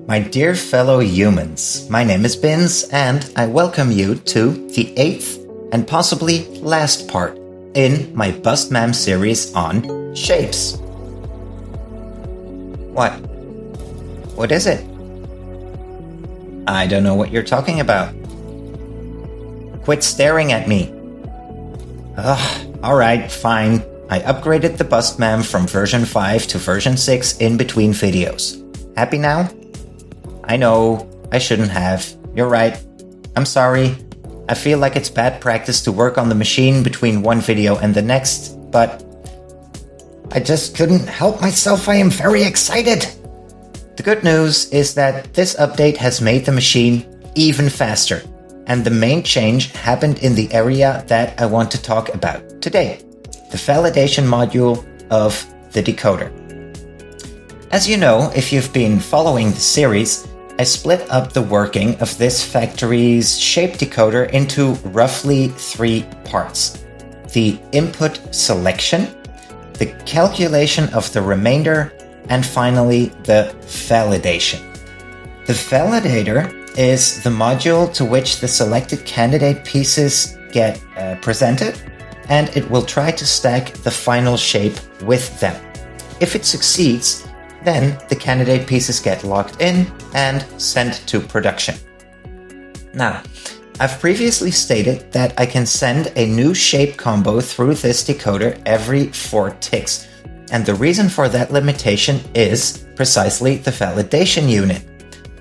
My dear fellow humans, my name is Bins and I welcome you to the 8th and possibly last part in my BUSTTMAM series on shapes. What? What is it? I don't know what you're talking about. Quit staring at me. Alright, fine. I upgraded the BUSTTMAM from version 5 to version 6 in between videos. Happy now? I know, I shouldn't have. You're right. I'm sorry. I feel like it's bad practice to work on the machine between one video and the next, but I just couldn't help myself. I am very excited. The good news is that this update has made the machine even faster, and the main change happened in the area that I want to talk about today, the validation module of the decoder. As you know, if you've been following the series, I split up the working of this factory's shape decoder into roughly 3 parts: the input selection, the calculation of the remainder, and finally the validation. The validator is the module to which the selected candidate pieces get presented, and it will try to stack the final shape with them. If it succeeds, then the candidate pieces get locked in and sent to production. Now, I've previously stated that I can send a new shape combo through this decoder every 4 ticks, and the reason for that limitation is precisely the validation unit.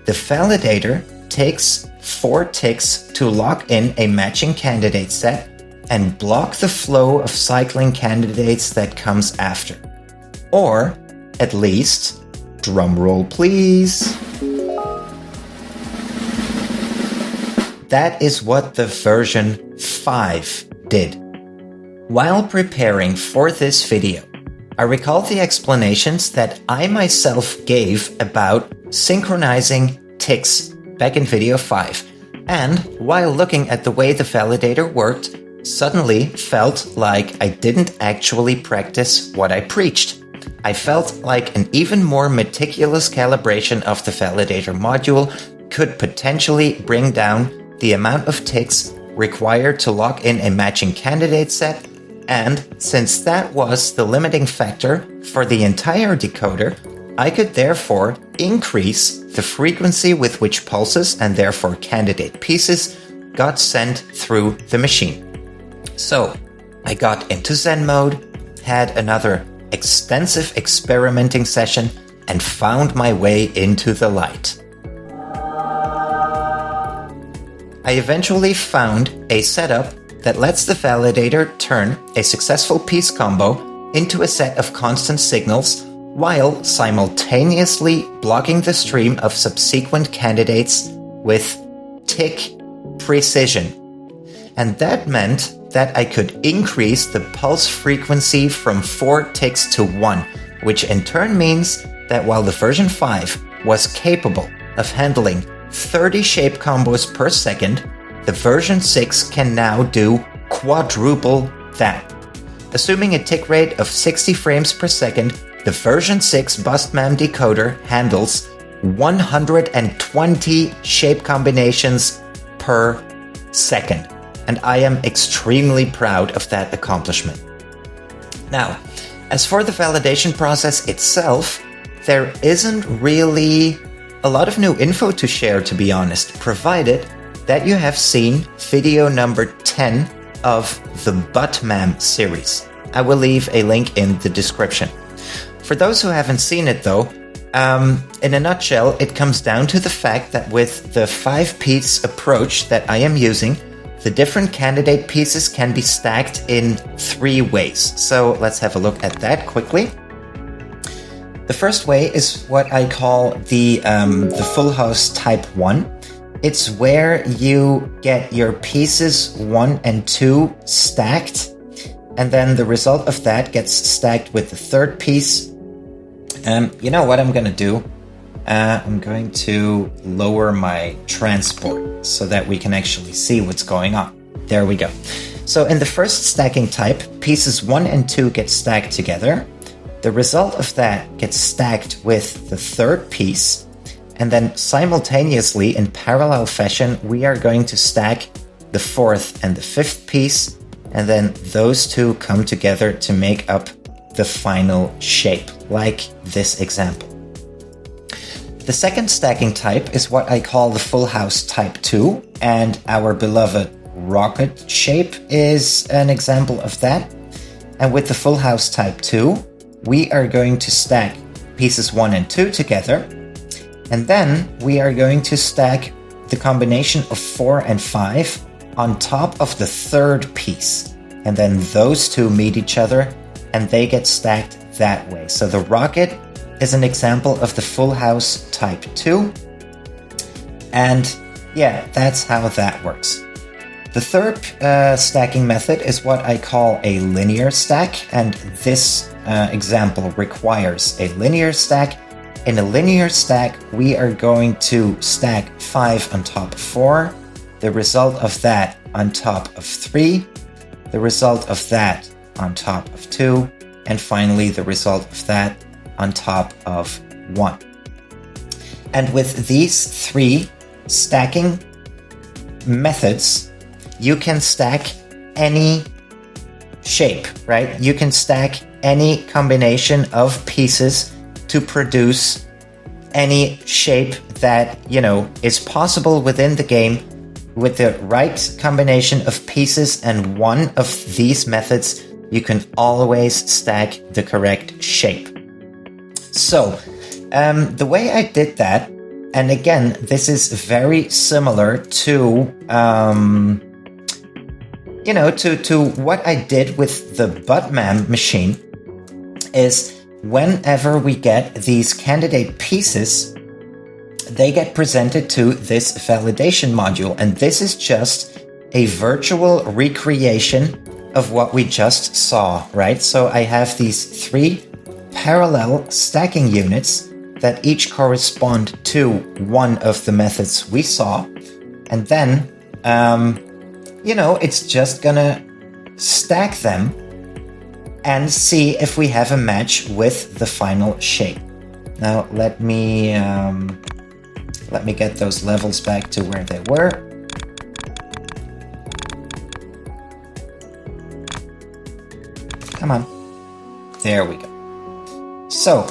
The validator takes 4 ticks to lock in a matching candidate set and block the flow of cycling candidates that comes after. Or, at least, drumroll please, that is what the version 5 did. While preparing for this video, I recall the explanations that I myself gave about synchronizing ticks back in video 5, and while looking at the way the validator worked, suddenly felt like I didn't actually practice what I preached. I felt like an even more meticulous calibration of the validator module could potentially bring down the amount of ticks required to lock in a matching candidate set, and since that was the limiting factor for the entire decoder, I could therefore increase the frequency with which pulses and therefore candidate pieces got sent through the machine. So I got into Zen mode, had another extensive experimenting session, and found my way into the light. I eventually found a setup that lets the validator turn a successful piece combo into a set of constant signals while simultaneously blocking the stream of subsequent candidates with tick precision. And that meant that I could increase the pulse frequency from 4 ticks to 1, which in turn means that while the version 5 was capable of handling 30 shape combos per second, the version 6 can now do quadruple that. Assuming a tick rate of 60 frames per second, the version 6 BUSTTMAM decoder handles 120 shape combinations per second. And I am extremely proud of that accomplishment. Now, as for the validation process itself, there isn't really a lot of new info to share, to be honest, provided that you have seen video number 10 of the BUSTTMAM series. I will leave a link in the description. For those who haven't seen it though, in a nutshell, it comes down to the fact that with the 5-piece approach that I am using, the different candidate pieces can be stacked in 3 ways. So let's have a look at that quickly. The first way is what I call the full house type 1. It's where you get your pieces 1 and 2 stacked, and then the result of that gets stacked with the 3rd piece. You know what I'm going to do? I'm going to lower my transport so that we can actually see what's going on. There we go. So in the first stacking type, pieces 1 and 2 get stacked together. The result of that gets stacked with the 3rd piece, And then simultaneously, in parallel fashion, we are going to stack the fourth and the fifth piece, and then those two come together to make up the final shape, like this example. The second stacking type is what I call the full house type 2, and our beloved rocket shape is an example of that. And with the full house type 2, we are going to stack pieces 1 and 2 together, and then we are going to stack the combination of 4 and 5 on top of the third piece. And then those two meet each other and they get stacked that way. So the rocket is an example of the full house type 2. And yeah, that's how that works. The third stacking method is what I call a linear stack, and this example requires a linear stack. In a linear stack, we are going to stack 5 on top of 4, the result of that on top of 3, the result of that on top of 2, and finally the result of that on top of 1. And with these 3 stacking methods, you can stack any shape, right? You can stack any combination of pieces to produce any shape that, is possible within the game. With the right combination of pieces and one of these methods, you can always stack the correct shape. So, the way I did that, and again, this is very similar to to what I did with the BUSTTMAM machine, is whenever we get these candidate pieces, they get presented to this validation module. And this is just a virtual recreation of what we just saw, right? So I have these 3 parallel stacking units that each correspond to one of the methods we saw. And then, it's just gonna stack them and see if we have a match with the final shape. Now let me get those levels back to where they were. Come on. There we go. So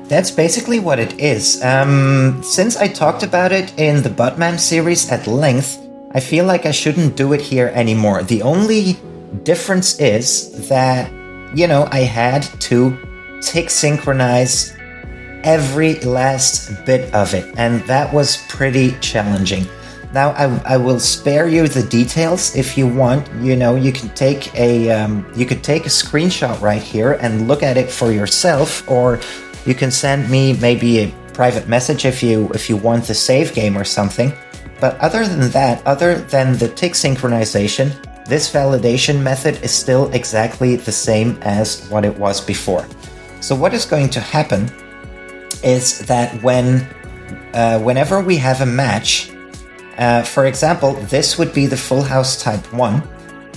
that's basically what it is. Since I talked about it in the BUSTTMAM series at length, I feel like I shouldn't do it here anymore. The only difference is that, I had to tick synchronize every last bit of it, and that was pretty challenging. Now, I will spare you the details if you want. You can take a screenshot right here and look at it for yourself, or you can send me maybe a private message if you want the save game or something. But other than that, other than the tick synchronization, this validation method is still exactly the same as what it was before. So what is going to happen is that whenever we have a match, for example, this would be the full house type 1.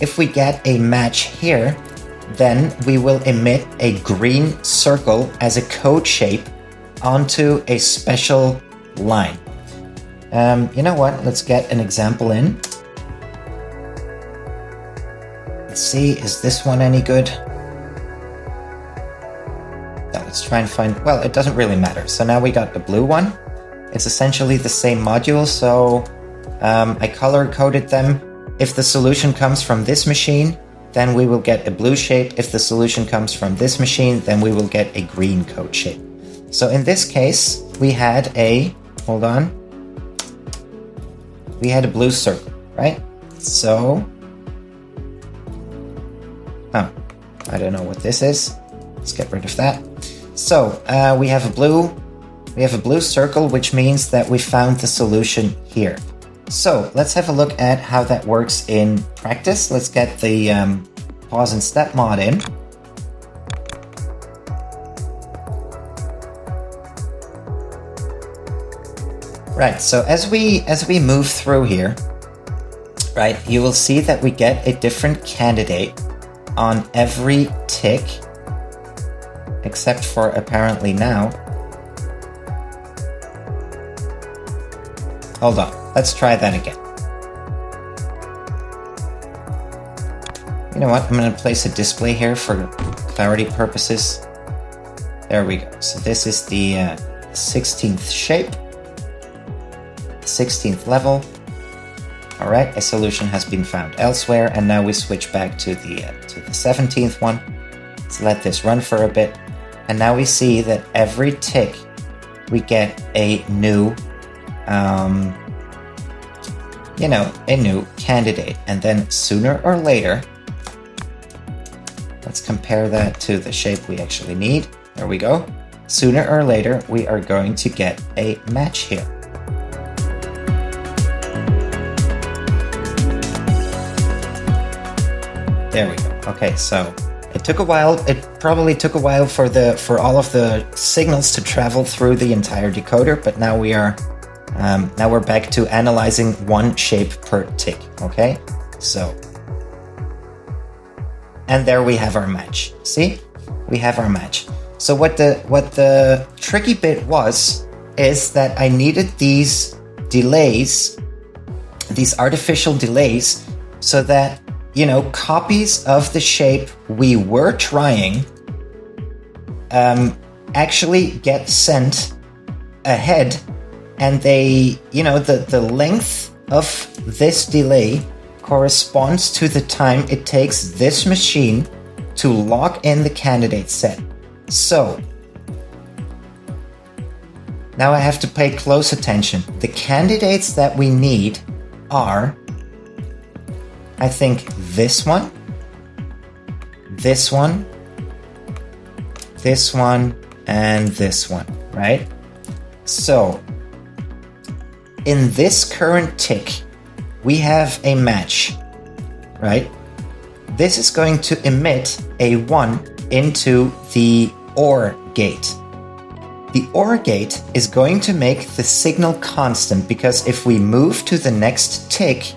If we get a match here, then we will emit a green circle as a code shape onto a special line. You know what? Let's get an example in. Let's see, is this one any good? Now let's try and find, well, it doesn't really matter. So now we got the blue one. It's essentially the same module, so I color-coded them. If the solution comes from this machine, then we will get a blue shape. If the solution comes from this machine, then we will get a green code shape. So in this case, we had a, hold on, we had a blue circle, right? So, I don't know what this is. Let's get rid of that. So we have a blue circle, which means that we found the solution here. So let's have a look at how that works in practice. Let's get the pause and step mod in. Right, so as we move through here, right, you will see that we get a different candidate on every tick, except for apparently now. hold on. Let's try that again. You know what? I'm going to place a display here for clarity purposes. There we go. So this is the 16th shape, 16th level. All right, a solution has been found elsewhere, and now we switch back to the 17th one. Let's let this run for a bit, and now we see that every tick we get a new, a new candidate, and then sooner or later, let's compare that to the shape we actually need. There we go. Sooner or later, we are going to get a match here. There we go. Okay, so it took a while. It probably took a while for all of the signals to travel through the entire decoder, but now we're back to analyzing one shape per tick. Okay, so and there we have our match. See, we have our match. So what the tricky bit is that I needed these delays, these artificial delays, so that copies of the shape we were trying actually get sent ahead, and they, the length of this delay corresponds to the time it takes this machine to lock in the candidate set. So now I have to pay close attention. The candidates that we need are, I think, this one, this one, this one, and this one, right? So in this current tick, we have a match, right? This is going to emit a 1 into the OR gate. The OR gate is going to make the signal constant, because if we move to the next tick,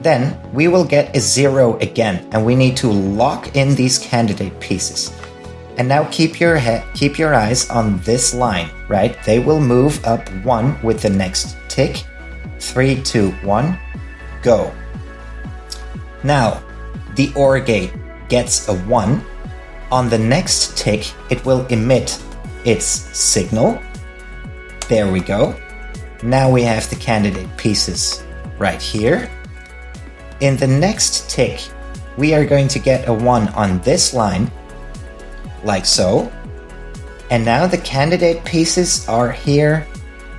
then we will get a 0 again, and we need to lock in these candidate pieces. And now keep your eyes on this line, right? They will move up 1 with the next tick. 3, 2, 1, go. Now, the OR gate gets a 1. On the next tick, it will emit its signal. There we go. Now we have the candidate pieces right here. In the next tick, we are going to get a 1 on this line, like so. And now the candidate pieces are here,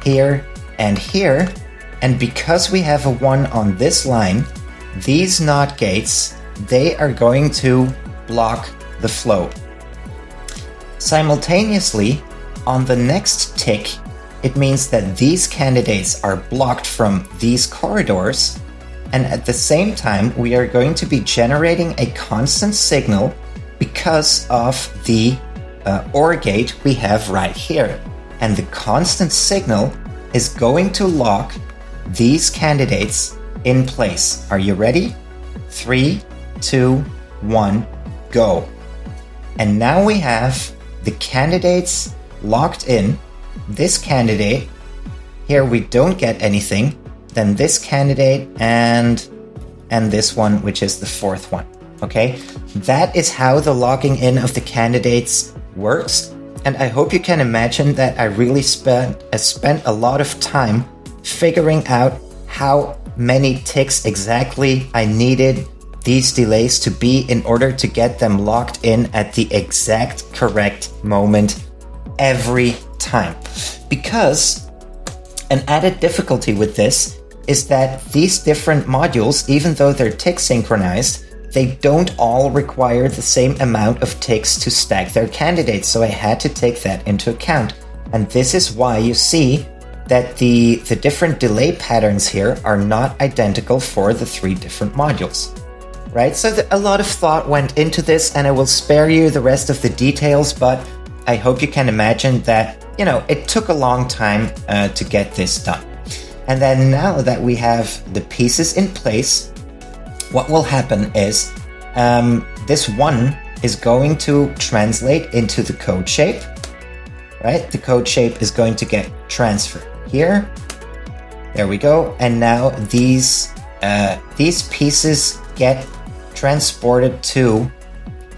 here, and here. And because we have a 1 on this line, these NOT gates, they are going to block the flow. Simultaneously, on the next tick, it means that these candidates are blocked from these corridors. And at the same time, we are going to be generating a constant signal because of the OR gate we have right here. And the constant signal is going to lock these candidates in place. Are you ready? 3, 2, 1, go. And now we have the candidates locked in. This candidate, here we don't get anything. Then this candidate and this one, which is the 4th one. Okay, that is how the logging in of the candidates works. And I hope you can imagine that I really spent a lot of time figuring out how many ticks exactly I needed these delays to be in order to get them locked in at the exact correct moment every time. Because an added difficulty with this is that these different modules, even though they're tick synchronized, they don't all require the same amount of ticks to stack their candidates. So I had to take that into account. And this is why you see that the different delay patterns here are not identical for the 3 different modules. Right? So a lot of thought went into this, and I will spare you the rest of the details, but I hope you can imagine that, it took a long time to get this done. And then now that we have the pieces in place, what will happen is this 1 is going to translate into the code shape, right? The code shape is going to get transferred here, There we go. And now these pieces get transported to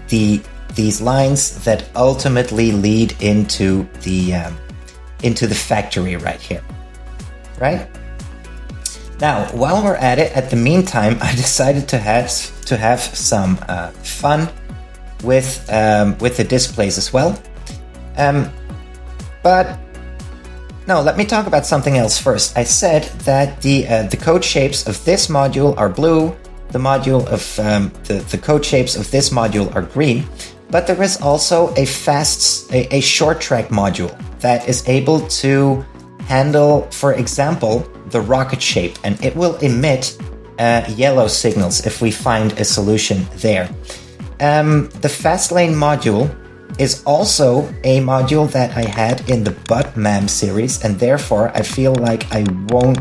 these lines that ultimately lead into the factory right here, right? Now, while we're at it, at the meantime, I decided to have some fun with the displays as well. But no, let me talk about something else first. I said that the code shapes of this module are blue, the module of the code shapes of this module are green, but there is also a short track module that is able to handle, for example, the rocket shape, and it will emit yellow signals if we find a solution there. The fast lane module is also a module that I had in the BUSTTMAM series, and therefore I feel like I won't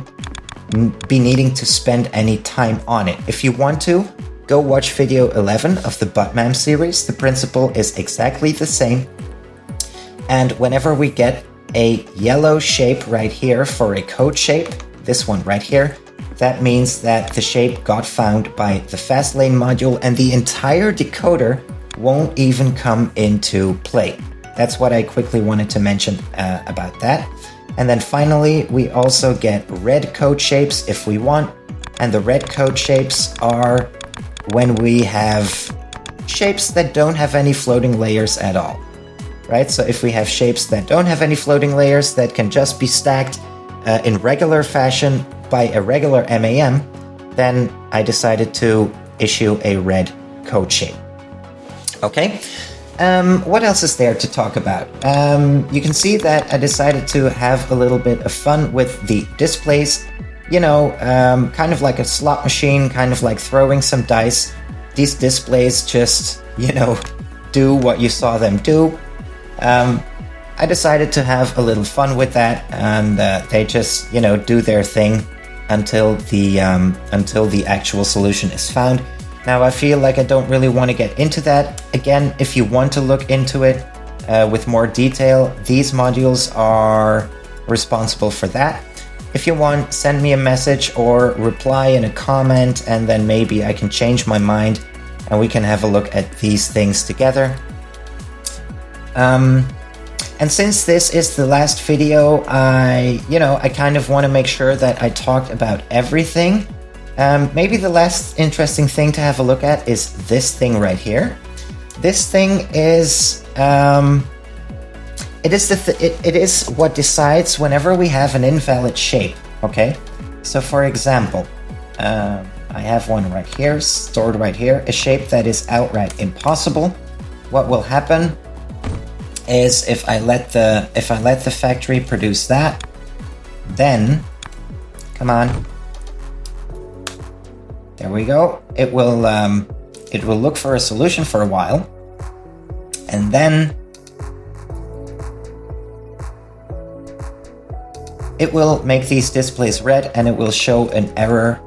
be needing to spend any time on it. If you want to, go watch video 11 of the BUSTTMAM series. The principle is exactly the same. And whenever we get a yellow shape right here for a code shape, this one right here, that means that the shape got found by the fast lane module and the entire decoder won't even come into play. That's what I quickly wanted to mention about that. And then finally, we also get red code shapes if we want. And the red code shapes are when we have shapes that don't have any floating layers at all, right? So if we have shapes that don't have any floating layers that can just be stacked in regular fashion by a regular MAM, then I decided to issue a red code shape. Okay, what else is there to talk about? You can see that I decided to have a little bit of fun with the displays. You know, kind of like a slot machine, kind of like throwing some dice. These displays just, you know, do what you saw them do. I decided to have a little fun with that, and they just, you know, do their thing until the actual solution is found. Now, I feel like I don't really want to get into that. Again, if you want to look into it with more detail, these modules are responsible for that. If you want, send me a message or reply in a comment, and then maybe I can change my mind and we can have a look at these things together. And since this is the last video, I kind of want to make sure that I talked about everything. Maybe the last interesting thing to have a look at is this thing right here. This thing is it is what decides whenever we have an invalid shape. Okay, so for example, I have one right here, stored right here, a shape that is outright impossible. What will happen is if I let the factory produce that, then come on. There we go. It will look for a solution for a while, and then it will make these displays red, and it will show an error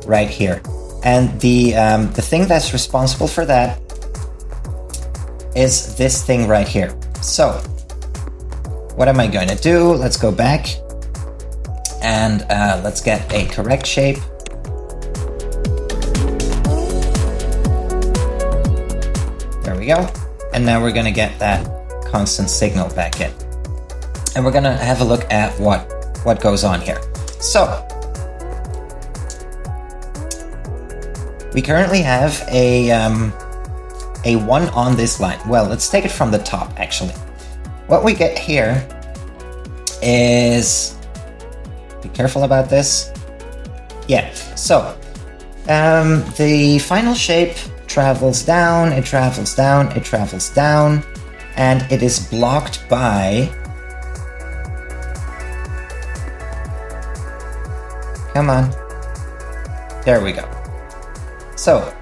right here. And the thing that's responsible for that is this thing right here. So what am I going to do? Let's go back and let's get a correct shape. There we go. And now we're going to get that constant signal back in. And we're going to have a look at what goes on here. So we currently have a 1 on this line. Well, let's take it from the top, actually. What we get here is, be careful about this. Yeah, so the final shape travels down, it travels down, it travels down, and it is blocked by, come on, there we go. So,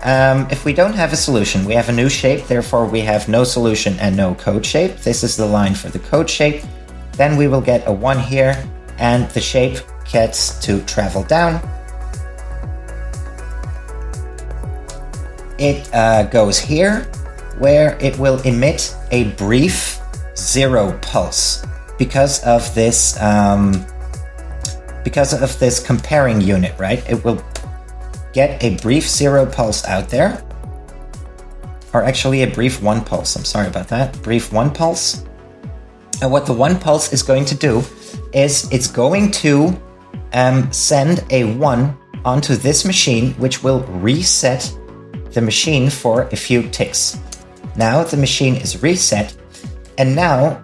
if we don't have a solution, we have a new shape, therefore we have no solution and no code shape. This is the line for the code shape. Then we will get a 1 here, and the shape gets to travel down. It goes here, where it will emit a brief 0 pulse because of this because of this comparing unit, right? It will get a brief 0 pulse out there, or actually a brief 1 pulse. I'm sorry about that. Brief 1 pulse. And what the 1 pulse is going to do is it's going to send a 1 onto this machine, which will reset the machine for a few ticks. Now the machine is reset, and now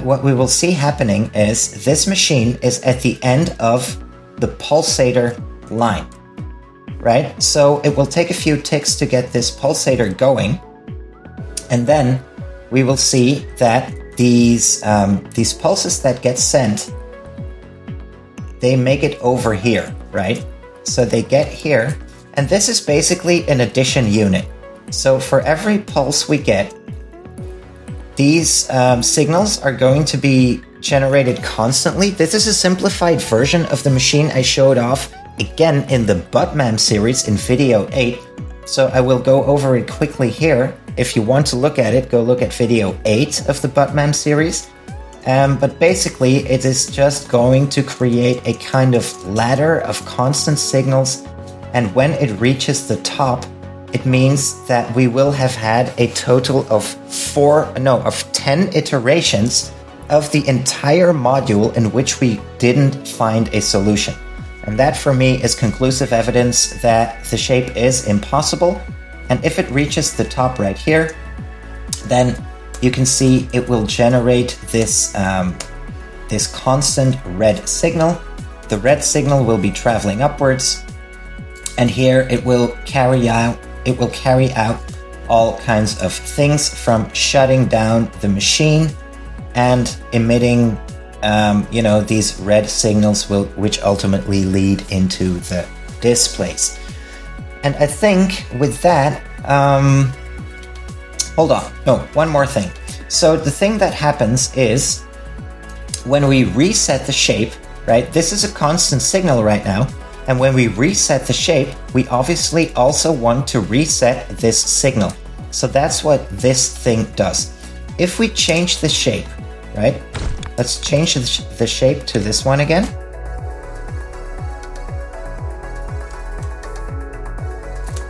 what we will see happening is this machine is at the end of the pulsator line, right? So it will take a few ticks to get this pulsator going, and then we will see that these pulses that get sent, they make it over here, right? So they get here, and this is basically an addition unit. So for every pulse we get, these signals are going to be generated constantly. This is a simplified version of the machine I showed off again in the BUSTTMAM series in video 8. So I will go over it quickly here. If you want to look at it, go look at video 8 of the BUSTTMAM series. But basically, it is just going to create a kind of ladder of constant signals. And when it reaches the top, it means that we will have had a total of 10 iterations of the entire module in which we didn't find a solution. And that for me is conclusive evidence that the shape is impossible. And if it reaches the top right here, then you can see it will generate this, this constant red signal. The red signal will be traveling upwards, and here it will carry out all kinds of things, from shutting down the machine and emitting these red signals which ultimately lead into the displays. And I think with that, hold on, no, one more thing. So the thing that happens is when we reset the shape, right? This is a constant signal right now. And when we reset the shape, we obviously also want to reset this signal. So that's what this thing does. If we change the shape, right? Let's change the shape to this one again.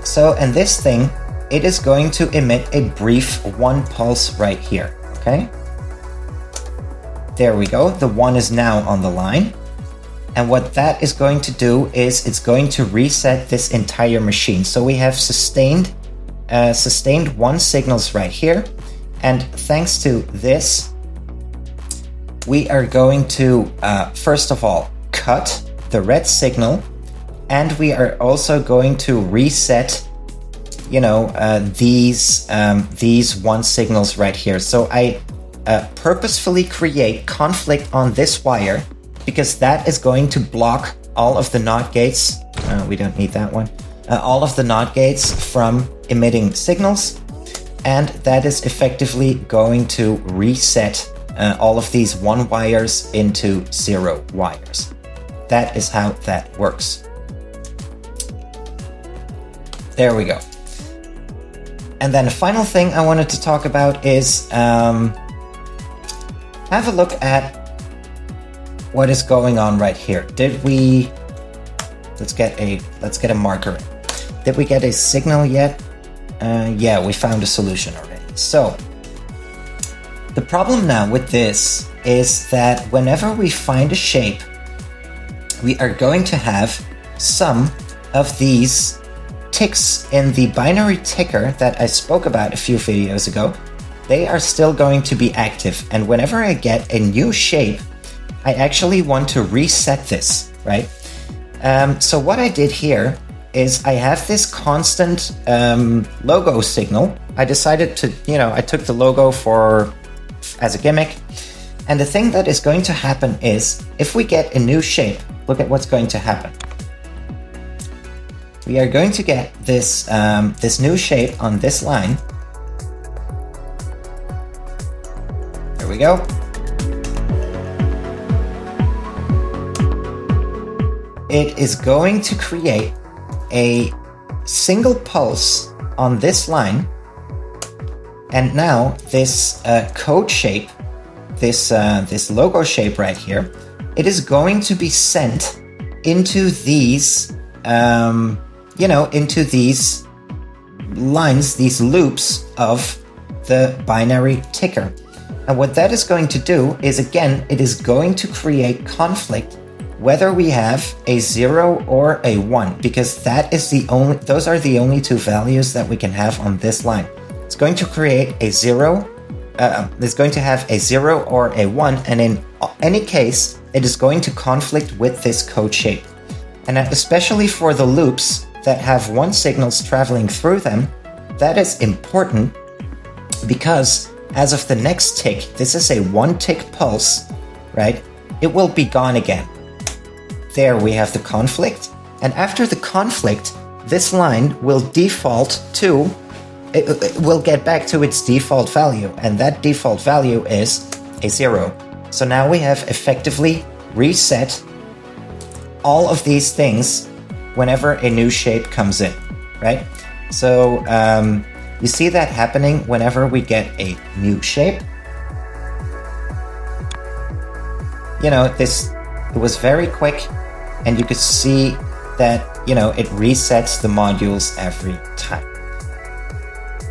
So, and this thing, it is going to emit a brief 1 pulse right here, okay? There we go. The 1 is now on the line. And what that is going to do is it's going to reset this entire machine. So we have sustained 1 signals right here. And thanks to this, we are going to, first of all, cut the red signal. And we are also going to reset, these 1 signals right here. So I purposefully create conflict on this wire, because that is going to block all of the NOT gates. We don't need that one. All of the NOT gates from emitting signals. And that is effectively going to reset all of these 1 wires into 0 wires. That is how that works. There we go. And then the final thing I wanted to talk about is have a look at what is going on right here. Let's get a marker in. Did we get a signal yet? Yeah, we found a solution already. So the problem now with this is that whenever we find a shape, we are going to have some of these ticks in the binary ticker that I spoke about a few videos ago. They are still going to be active. And whenever I get a new shape, I actually want to reset this, right? So what I did here is I have this constant logo signal. I decided to, I took the logo as a gimmick. And the thing that is going to happen is if we get a new shape, look at what's going to happen. We are going to get this, this new shape on this line. There we go. It is going to create a single pulse on this line. And now this code shape, this logo shape right here, it is going to be sent into these, into these lines, these loops of the binary ticker. And what that is going to do is, again, it is going to create conflict whether we have a 0 or a 1, because those are the only two values that we can have on this line. It's going to create a 0, it's going to have a 0 or a 1, and in any case, it is going to conflict with this code shape. And especially for the loops that have 1 signals traveling through them, that is important, because as of the next tick, this is a 1 tick pulse, right? It will be gone again. There we have the conflict, and after the conflict, this line will default to, it will get back to its default value, and that default value is a 0. So now we have effectively reset all of these things whenever a new shape comes in, right? So you see that happening whenever we get a new shape. It was very quick, and you could see that, it resets the modules every time.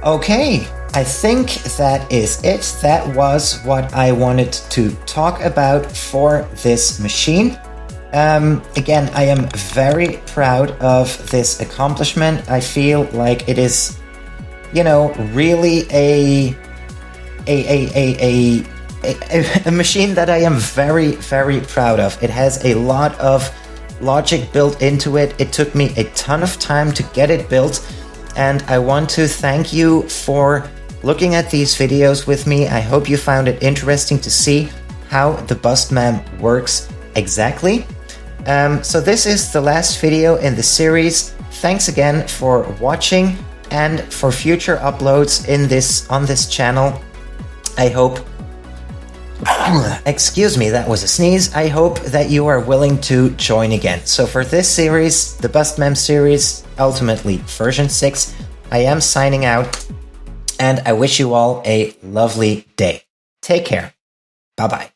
Okay, I think that is it. That was what I wanted to talk about for this machine. Again, I am very proud of this accomplishment. I feel like it is, really a machine that I am very, very proud of. It has a lot of logic built into it. It took me a ton of time to get it built, and I want to thank you for looking at these videos with me. I hope you found it interesting to see how the BUSTTMAM works exactly. So this is the last video in the series. Thanks again for watching, and for future uploads on this channel, I hope, excuse me, that was a sneeze. I hope that you are willing to join again. So for this series, the BUSTTMAM series, ultimately version 6, I am signing out, and I wish you all a lovely day. Take care. Bye-bye.